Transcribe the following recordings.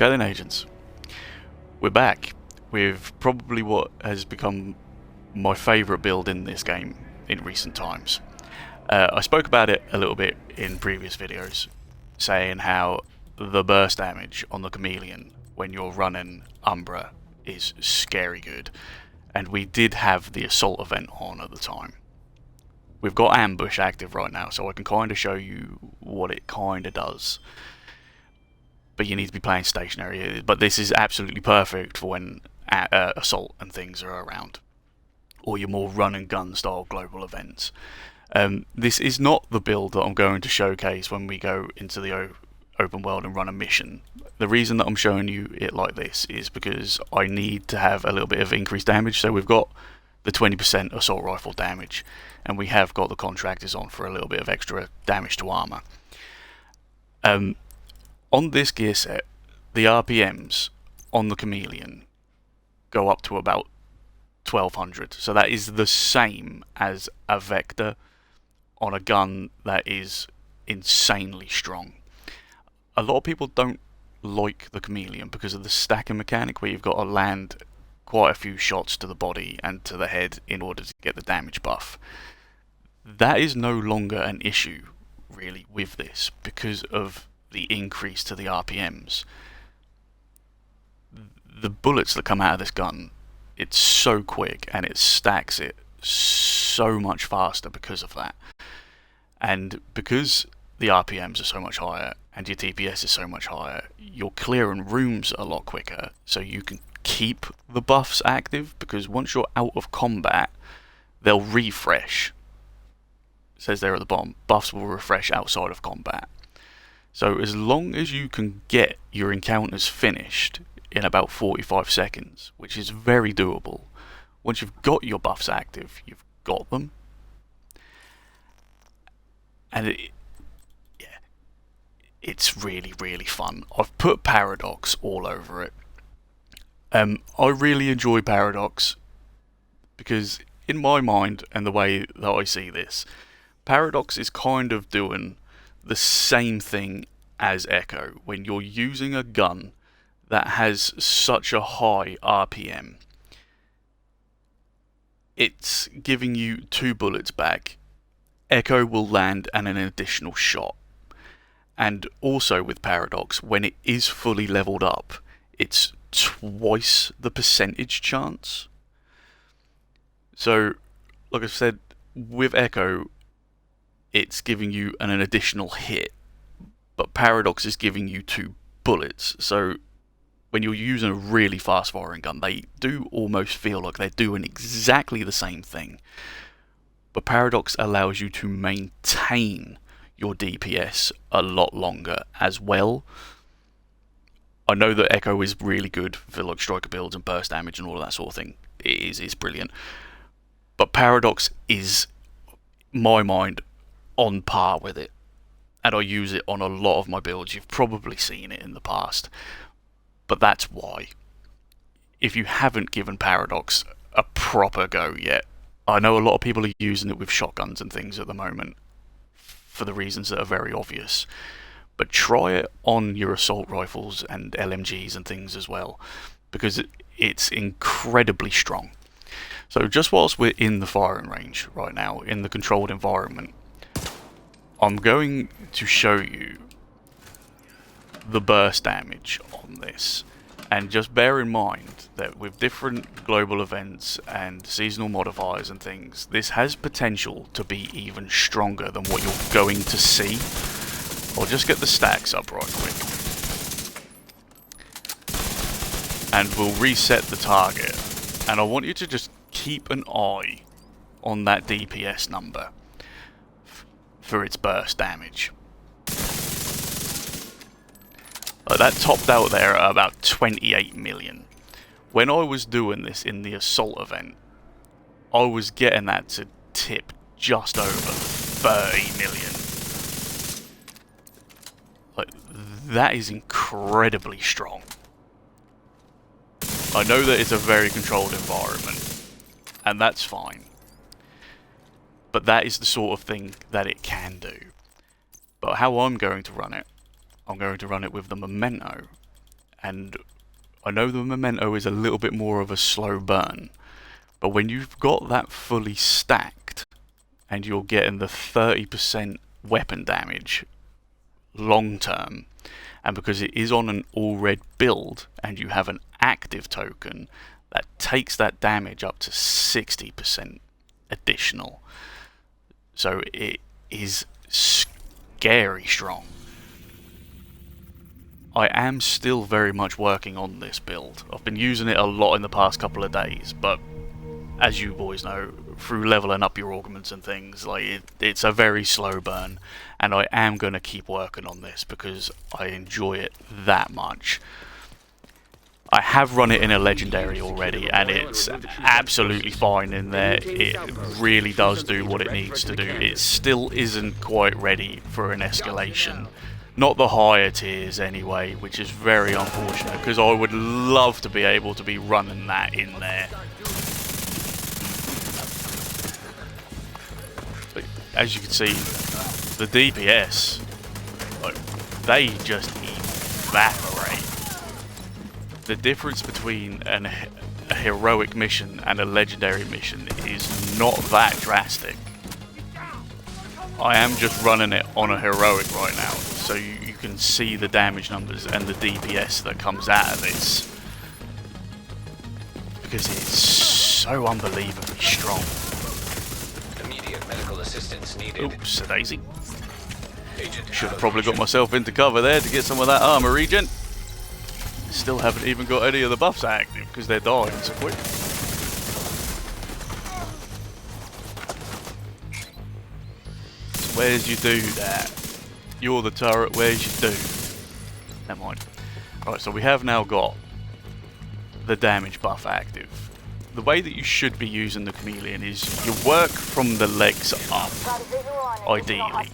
Okay then, agents. We're back with probably what has become my favourite build in this game in recent times. I spoke about it a little bit in previous videos, saying how the burst damage on the chameleon when you're running umbra is scary good, and we did have the assault event on at the time. We've got ambush active right now, so I can kind of show you what it kind of does. But you need to be playing stationary. But this is absolutely perfect for when assault and things are around, or your more run and gun style global events. This is not the build that I'm going to showcase when we go into the open world and run a mission. The reason that I'm showing you it like this is because I need to have a little bit of increased damage. So we've got the 20% assault rifle damage, and we have got the contractors on for a little bit of extra damage to armor. On this gear set, the RPMs on the chameleon go up to about 1200, so that is the same as a vector on a gun that is insanely strong. A lot of people don't like the chameleon because of the stacking mechanic, where you've got to land quite a few shots to the body and to the head in order to get the damage buff. That is no longer an issue really with this because of the increase to the RPMs. The bullets that come out of this gun, it's so quick and it stacks it so much faster because of that. And because the RPMs are so much higher and your TPS is so much higher, you're clearing rooms a lot quicker, so you can keep the buffs active, because once you're out of combat, they'll refresh. It says there at the bottom, buffs will refresh outside of combat. So as long as you can get your encounters finished in about 45 seconds, which is very doable, once you've got your buffs active, you've got them. And it's really, really fun. I've put Paradox all over it. I really enjoy Paradox because in my mind and the way that I see this, Paradox is kind of doing the same thing as Echo when you're using a gun that has such a high RPM. It's giving you 2 bullets back. Echo will land and an additional shot. And also with Paradox, when it is fully leveled up, it's twice the percentage chance. So, like I said, with Echo, it's giving you an additional hit, but Paradox is giving you 2 bullets. So when you're using a really fast firing gun, they do almost feel like they're doing exactly the same thing. But Paradox allows you to maintain your DPS a lot longer as well. I know that Echo is really good for like striker builds and burst damage and all of that sort of thing. It's brilliant. But Paradox is, in my mind, on par with it, and I use it on a lot of my builds. You've probably seen it in the past, but that's why. If you haven't given Paradox a proper go yet, I know a lot of people are using it with shotguns and things at the moment for the reasons that are very obvious, but try it on your assault rifles and LMGs and things as well, because it's incredibly strong. So just whilst we're in the firing range right now, in the controlled environment, I'm going to show you the burst damage on this, and just bear in mind that with different global events and seasonal modifiers and things, this has potential to be even stronger than what you're going to see. I'll just get the stacks up right quick, and we'll reset the target, and I want you to just keep an eye on that DPS number for its burst damage. That topped out there at about 28 million. When I was doing this in the assault event, I was getting that to tip just over 30 million. Like, that is incredibly strong. I know that it's a very controlled environment, and that's fine. But that is the sort of thing that it can do. But how I'm going to run it, I'm going to run it with the memento and I know the memento is a little bit more of a slow burn, but when you've got that fully stacked and you're getting the 30% weapon damage long term, and because it is on an all red build and you have an active token, that takes that damage up to 60% additional. So it is scary strong. I am still very much working on this build. I've been using it a lot in the past couple of days, but as you boys know, through leveling up your augments and things, like it's a very slow burn, and I am going to keep working on this because I enjoy it that much. I have run it in a legendary already, and it's absolutely fine in there. It really does do what it needs to do. It still isn't quite ready for an escalation. Not the higher tiers anyway, which is very unfortunate, because I would love to be able to be running that in there. But as you can see, the DPS, like, they just evaporate. The difference between a heroic mission and a legendary mission is not that drastic. I am just running it on a heroic right now, so you can see the damage numbers and the DPS that comes out of this, because it's so unbelievably strong. Immediate medical assistance needed. Oops, a daisy. Should have probably got myself into cover there to get some of that armor regen. Still haven't even got any of the buffs active because they're dying so quick. Where's your dude at? You're the turret, where's your dude? Never mind. Alright, so we have now got the damage buff active. The way that you should be using the chameleon is you work from the legs up, ideally.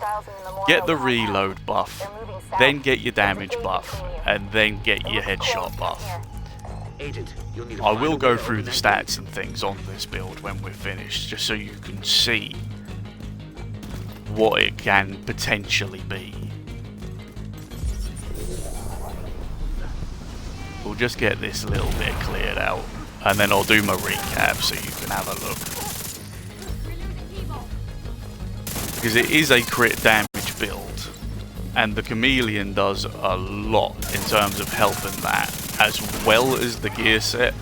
Get the reload buff, then get your damage buff, and then get your headshot buff. I will go through the stats and things on this build when we're finished, just so you can see what it can potentially be. We'll just get this little bit cleared out, and then I'll do my recap so you can have a look. Because it is a crit damage build, and the chameleon does a lot in terms of helping that, as well as the gear set.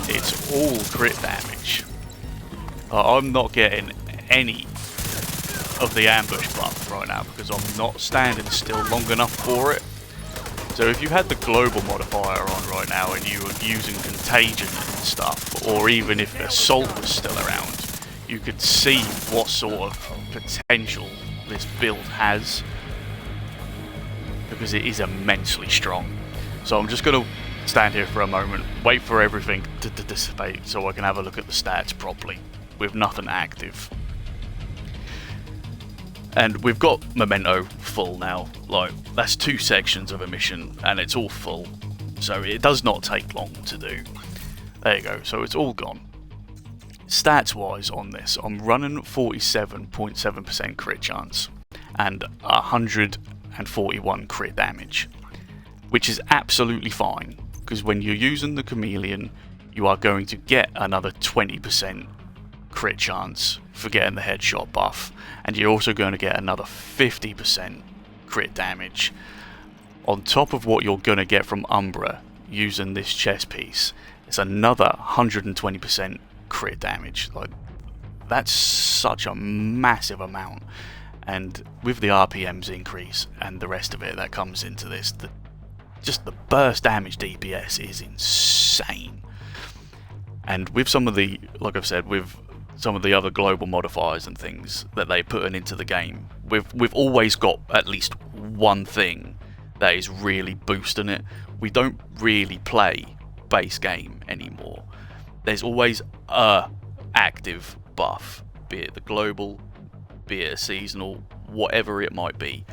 It's all crit damage. I'm not getting any of the ambush buff right now because I'm not standing still long enough for it. So if you had the global modifier on right now and you were using contagion and stuff, or even if assault was still around, you could see what sort of potential this build has, because it is immensely strong. So I'm just going to stand here for a moment, wait for everything to dissipate so I can have a look at the stats properly with nothing active. And we've got memento full now. Like, that's 2 sections of a mission and it's all full, so it does not take long to do. There you go, so it's all gone. Stats wise on this, I'm running 47.7% crit chance and 141 crit damage, which is absolutely fine, because when you're using the chameleon you are going to get another 20% crit chance for getting the headshot buff, and you're also going to get another 50% crit damage on top of what you're going to get from Umbra using this chest piece. It's another 120% crit damage. Like, that's such a massive amount, and with the RPMs increase and the rest of it that comes into this, just the burst damage DPS is insane. And with some of the, like I've said, with some of the other global modifiers and things that they put into the game, we've always got at least one thing that is really boosting it. We don't really play base game anymore. There's always a active buff, be it the global, be it a seasonal, whatever it might be.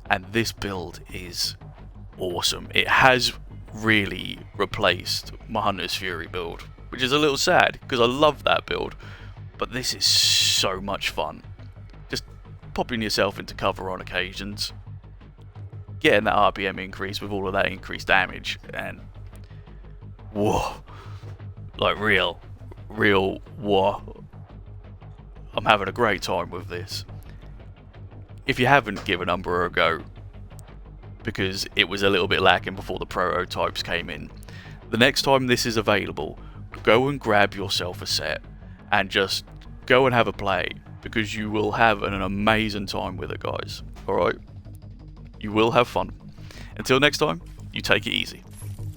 And this build is awesome. It has really replaced my Hunter's Fury build, which is a little sad because I love that build. But this is so much fun. Just popping yourself into cover on occasions, getting that RPM increase with all of that increased damage, and whoa, like real whoa. I'm having a great time with this. If you haven't given Umbra a go, because it was a little bit lacking before the prototypes came in, the next time this is available, go and grab yourself a set and just go and have a play, because you will have an amazing time with it, guys. Alright? You will have fun. Until next time, you take it easy.